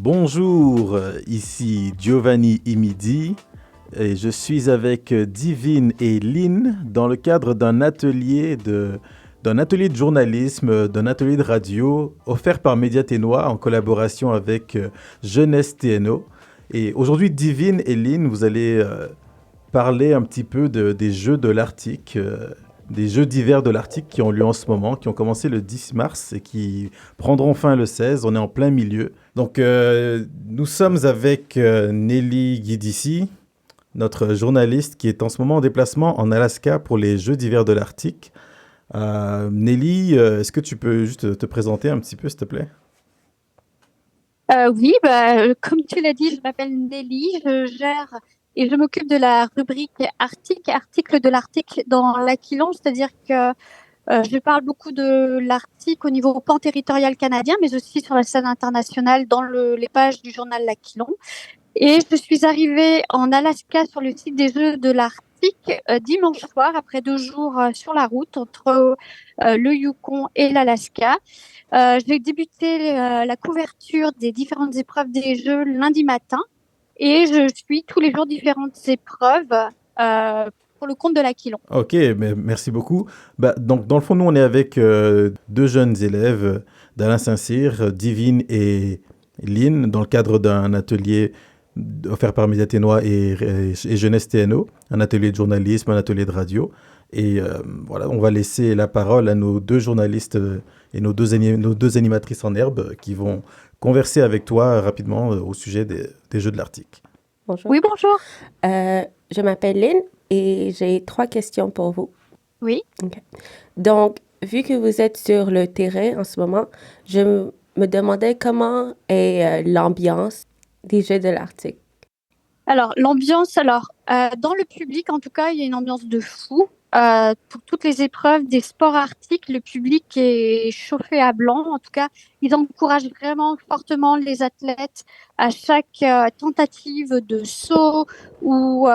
Bonjour, ici Giovanni Imidi et je suis avec Divine et Lynn dans le cadre d'un atelier de journalisme, d'un atelier de radio offert par Média Ténois en collaboration avec Jeunesse TNO. Et aujourd'hui, Divine et Lynn, vous allez parler un petit peu des Jeux de l'Arctique, des Jeux d'hiver de l'Arctique qui ont lieu en ce moment, qui ont commencé le 10 mars et qui prendront fin le 16. On est en plein milieu. Donc, nous sommes avec Nelly Guidici, notre journaliste qui est en ce moment en déplacement en Alaska pour les Jeux d'hiver de l'Arctique. Nelly, est-ce que tu peux juste te présenter un petit peu, s'il te plaît? Oui, comme tu l'as dit, je m'appelle Nelly, je gère et je m'occupe de la rubrique Arctique, article de l'Arctique dans l'Aquilon, c'est-à-dire que je parle beaucoup de l'Arctique au niveau pan-territorial canadien, mais aussi sur la scène internationale dans les pages du journal L'Aquilon. Et je suis arrivée en Alaska sur le site des Jeux de l'Arctique dimanche soir, après 2 jours sur la route entre le Yukon et l'Alaska. J'ai débuté la couverture des différentes épreuves des Jeux lundi matin et je suis tous les jours différentes épreuves pour le compte de l'Aquilon. Ok, mais merci beaucoup. Donc, dans le fond, nous, on est avec deux jeunes élèves d'Alain Saint-Cyr, Divine et Lynn, dans le cadre d'un atelier offert par Média Ténois et Jeunesse TNO, un atelier de journalisme, un atelier de radio. Et voilà, on va laisser la parole à nos deux journalistes et nos deux animatrices en herbe qui vont converser avec toi rapidement au sujet des Jeux de l'Arctique. Bonjour. Oui, bonjour. Je m'appelle Lynn et j'ai 3 questions pour vous. Oui. Ok. Donc, vu que vous êtes sur le terrain en ce moment, je me demandais comment est l'ambiance des Jeux de l'Arctique. Alors, l'ambiance, dans le public, en tout cas, il y a une ambiance de fou. Pour toutes les épreuves des sports arctiques, le public est chauffé à blanc. En tout cas, ils encouragent vraiment fortement les athlètes à chaque tentative de saut ou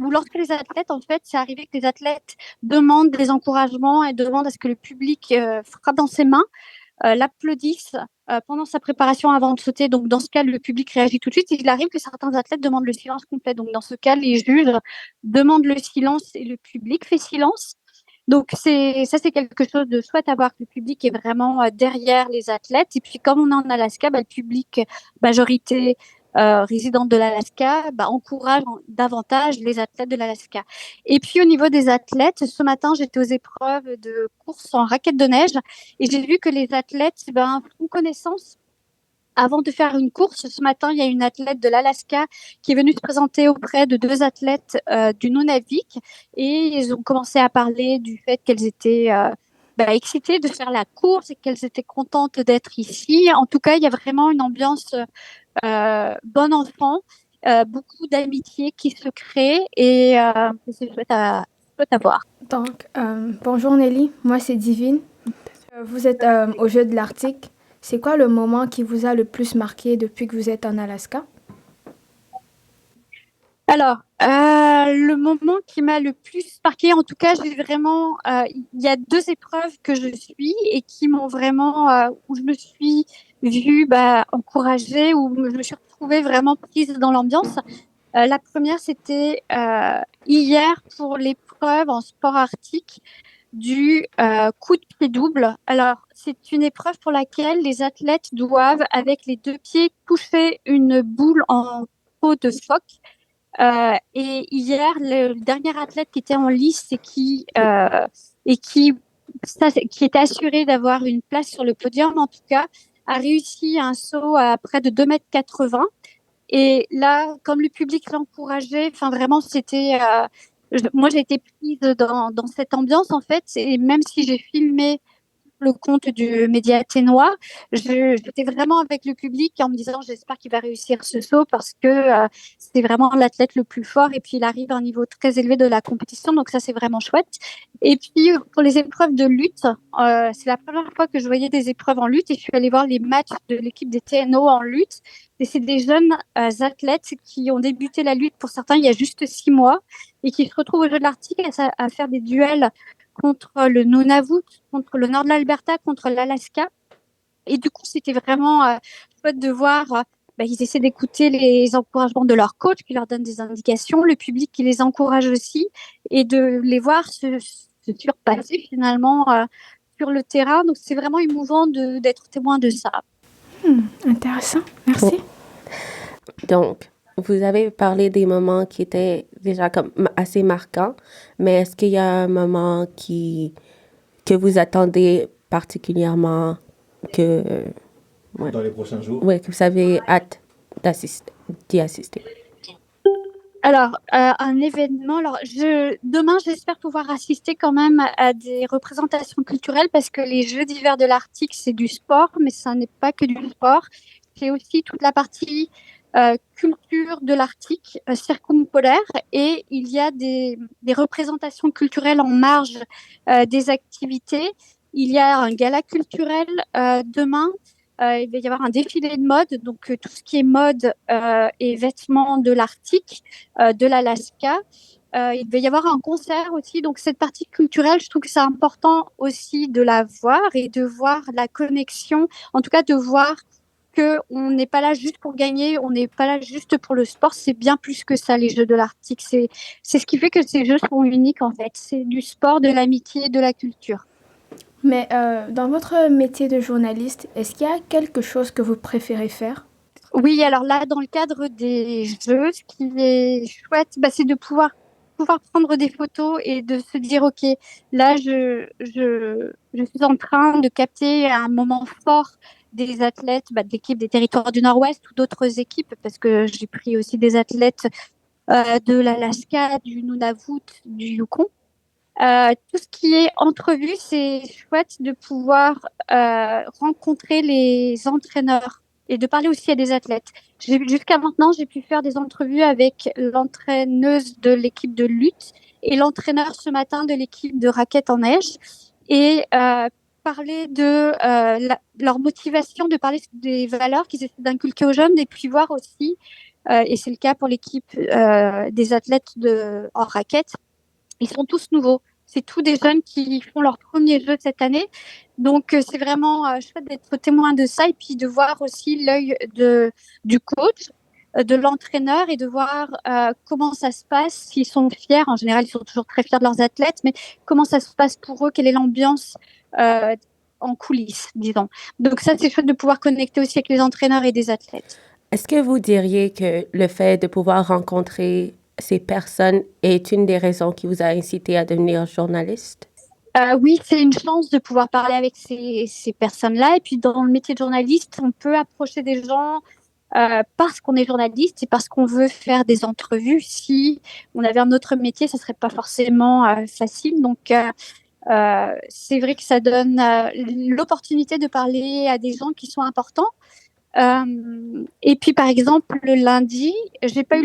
lorsque les athlètes, en fait, c'est arrivé que les athlètes demandent des encouragements et demandent à ce que le public frappe dans ses mains, l'applaudissent pendant sa préparation avant de sauter. Donc, dans ce cas, le public réagit tout de suite. Il arrive que certains athlètes demandent le silence complet. Donc, dans ce cas, les juges demandent le silence et le public fait silence. Donc, c'est quelque chose de chouette à voir, que le public est vraiment derrière les athlètes. Et puis, comme on est en Alaska, le public, majorité résidente de l'Alaska, encourage davantage les athlètes de l'Alaska. Et puis, au niveau des athlètes, ce matin, j'étais aux épreuves de course en raquettes de neige et j'ai vu que les athlètes font connaissance avant de faire une course. Ce matin, il y a une athlète de l'Alaska qui est venue se présenter auprès de 2 athlètes du Nunavik et ils ont commencé à parler du fait qu'elles étaient excitées de faire la course et qu'elles étaient contentes d'être ici. En tout cas, il y a vraiment une ambiance bon enfant, beaucoup d'amitié qui se crée et c'est chouette à voir. Donc, bonjour Nelly, moi c'est Divine. Vous êtes au Jeu de l'Arctique. C'est quoi le moment qui vous a le plus marqué depuis que vous êtes en Alaska? Alors, le moment qui m'a le plus marqué, en tout cas, j'ai vraiment, il y a 2 épreuves que je suis et qui m'ont vraiment, où je me suis vue encouragée, où je me suis retrouvée vraiment prise dans l'ambiance. La première, c'était hier pour l'épreuve en sport arctique du coup de pied double. Alors, c'est une épreuve pour laquelle les athlètes doivent, avec les 2 pieds, toucher une boule en peau de phoque. Et hier, le dernier athlète qui était en lice et qui était assuré d'avoir une place sur le podium, en tout cas, a réussi un saut à près de 2,80 m. Et là, comme le public l'encourageait, enfin vraiment, moi, j'ai été prise dans cette ambiance en fait. Et même si j'ai filmé le compte du Média Ténois, j'étais vraiment avec le public en me disant j'espère qu'il va réussir ce saut parce que c'est vraiment l'athlète le plus fort et puis il arrive à un niveau très élevé de la compétition, donc ça c'est vraiment chouette. Et puis pour les épreuves de lutte, c'est la première fois que je voyais des épreuves en lutte et je suis allée voir les matchs de l'équipe des TNO en lutte. Et c'est des jeunes athlètes qui ont débuté la lutte pour certains il y a juste 6 mois et qui se retrouvent au Jeu de l'Arctique à faire des duels contre le Nunavut, contre le nord de l'Alberta, contre l'Alaska. Et du coup, c'était vraiment chouette de voir ils essaient d'écouter les encouragements de leur coach qui leur donne des indications, le public qui les encourage aussi, et de les voir se surpasser finalement sur le terrain. Donc c'est vraiment émouvant d'être témoin de ça. Intéressant, merci. Donc, vous avez parlé des moments qui étaient déjà comme assez marquants, mais est-ce qu'il y a un moment que vous attendez particulièrement Dans les prochains jours. que vous avez hâte d'y assister? Alors, un événement. Alors, demain, j'espère pouvoir assister quand même à des représentations culturelles parce que les Jeux d'hiver de l'Arctique, c'est du sport, mais ça n'est pas que du sport. C'est aussi toute la partie culture de l'Arctique circumpolaire et il y a des représentations culturelles en marge des activités. Il y a un gala culturel demain. Il va y avoir un défilé de mode, donc tout ce qui est mode et vêtements de l'Arctique, de l'Alaska. Il va y avoir un concert aussi, donc cette partie culturelle, je trouve que c'est important aussi de la voir et de voir la connexion, en tout cas de voir qu'on n'est pas là juste pour gagner, on n'est pas là juste pour le sport, c'est bien plus que ça les Jeux de l'Arctique. C'est ce qui fait que ces Jeux sont uniques en fait, c'est du sport, de l'amitié, de la culture. Mais dans votre métier de journaliste, est-ce qu'il y a quelque chose que vous préférez faire? Oui, alors là, dans le cadre des Jeux, ce qui est chouette, c'est de pouvoir prendre des photos et de se dire, OK, là, je suis en train de capter un moment fort des athlètes de l'équipe des Territoires du Nord-Ouest ou d'autres équipes, parce que j'ai pris aussi des athlètes de l'Alaska, du Nunavut, du Yukon. Tout ce qui est entrevue, c'est chouette de pouvoir rencontrer les entraîneurs et de parler aussi à des athlètes. Jusqu'à maintenant, j'ai pu faire des entrevues avec l'entraîneuse de l'équipe de lutte et l'entraîneur ce matin de l'équipe de raquettes en neige et parler de leur motivation, de parler des valeurs qu'ils essaient d'inculquer aux jeunes et puis voir aussi, et c'est le cas pour l'équipe des athlètes en raquettes, ils sont tous nouveaux. C'est tous des jeunes qui font leur premier jeu cette année. Donc, c'est vraiment chouette d'être témoin de ça et puis de voir aussi l'œil du coach, de l'entraîneur et de voir comment ça se passe, s'ils sont fiers. En général, ils sont toujours très fiers de leurs athlètes, mais comment ça se passe pour eux, quelle est l'ambiance en coulisses, disons. Donc ça, c'est chouette de pouvoir connecter aussi avec les entraîneurs et des athlètes. Est-ce que vous diriez que le fait de pouvoir rencontrer ces personnes est une des raisons qui vous a incité à devenir journaliste? Oui, c'est une chance de pouvoir parler avec ces personnes-là. Et puis, dans le métier de journaliste, on peut approcher des gens parce qu'on est journaliste et parce qu'on veut faire des entrevues. Si on avait un autre métier, ça serait pas forcément facile. Donc, c'est vrai que ça donne l'opportunité de parler à des gens qui sont importants. Et puis, par exemple, le lundi, j'ai pas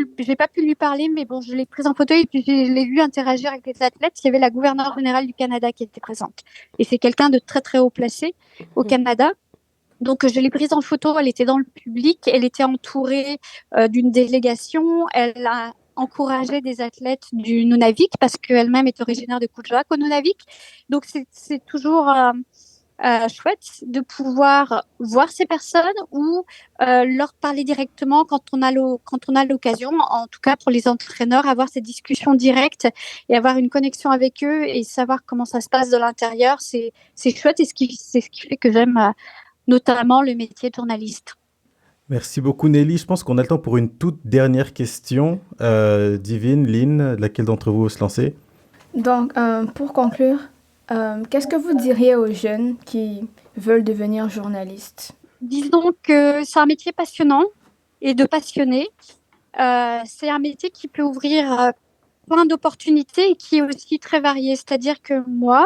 pu lui parler, mais bon, je l'ai prise en photo et puis je l'ai vu interagir avec les athlètes. Il y avait la gouverneure générale du Canada qui était présente. Et c'est quelqu'un de très, très haut placé au Canada. Donc, je l'ai prise en photo. Elle était dans le public. Elle était entourée d'une délégation. Elle a encouragé des athlètes du Nunavik parce qu'elle-même est originaire de Kuujjuaq au Nunavik. Donc, c'est toujours chouette de pouvoir voir ces personnes ou leur parler directement quand on a l'occasion, en tout cas pour les entraîneurs, avoir ces discussions directes et avoir une connexion avec eux et savoir comment ça se passe de l'intérieur, c'est chouette et c'est ce qui fait que j'aime notamment le métier de journaliste. Merci beaucoup Nelly. Je pense qu'on a le temps pour une toute dernière question. Divine, Lynn, laquelle d'entre vous veut se lancer? Donc, pour conclure, qu'est-ce que vous diriez aux jeunes qui veulent devenir journalistes? Disons que c'est un métier passionnant et de passionné. C'est un métier qui peut ouvrir plein d'opportunités et qui est aussi très varié. C'est-à-dire que moi,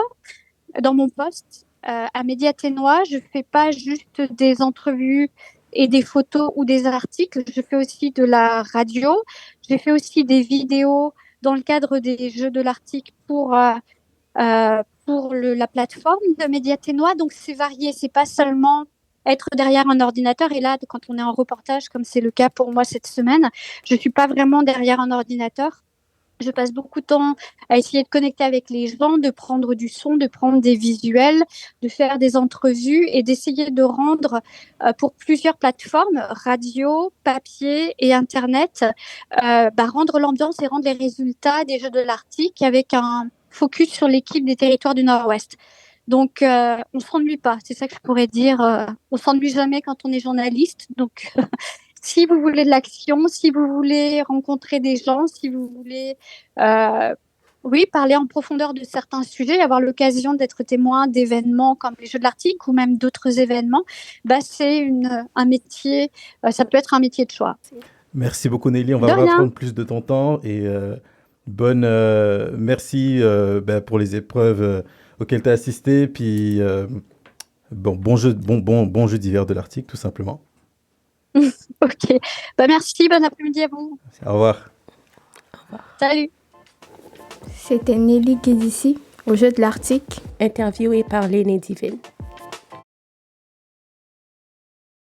dans mon poste à Média Ténois, je fais pas juste des entrevues et des photos ou des articles. Je fais aussi de la radio. J'ai fait aussi des vidéos dans le cadre des Jeux de l'Arctique pour la plateforme de Média Ténois. Donc, c'est varié. C'est pas seulement être derrière un ordinateur. Et là, quand on est en reportage, comme c'est le cas pour moi cette semaine, je suis pas vraiment derrière un ordinateur. Je passe beaucoup de temps à essayer de connecter avec les gens, de prendre du son, de prendre des visuels, de faire des entrevues et d'essayer de rendre pour plusieurs plateformes, radio, papier et Internet, rendre l'ambiance et rendre les résultats des Jeux de l'Arctique avec un focus sur l'équipe des territoires du Nord-Ouest. Donc, on ne s'ennuie pas, c'est ça que je pourrais dire. On ne s'ennuie jamais quand on est journaliste. Donc, si vous voulez de l'action, si vous voulez rencontrer des gens, si vous voulez parler en profondeur de certains sujets, avoir l'occasion d'être témoin d'événements comme les Jeux de l'Arctique ou même d'autres événements, c'est un métier, ça peut être un métier de choix. Merci beaucoup Nelly, on va De pas rien. prendre plus de ton temps et merci pour les épreuves auxquelles tu as assisté, puis bon jeu d'hiver de l'Arctique tout simplement. Ok, merci, bon après-midi à vous. Au revoir. Salut. C'était Nelly Guédissi, au Jeu de l'Arctique. Interviewé par Lynn et Divine.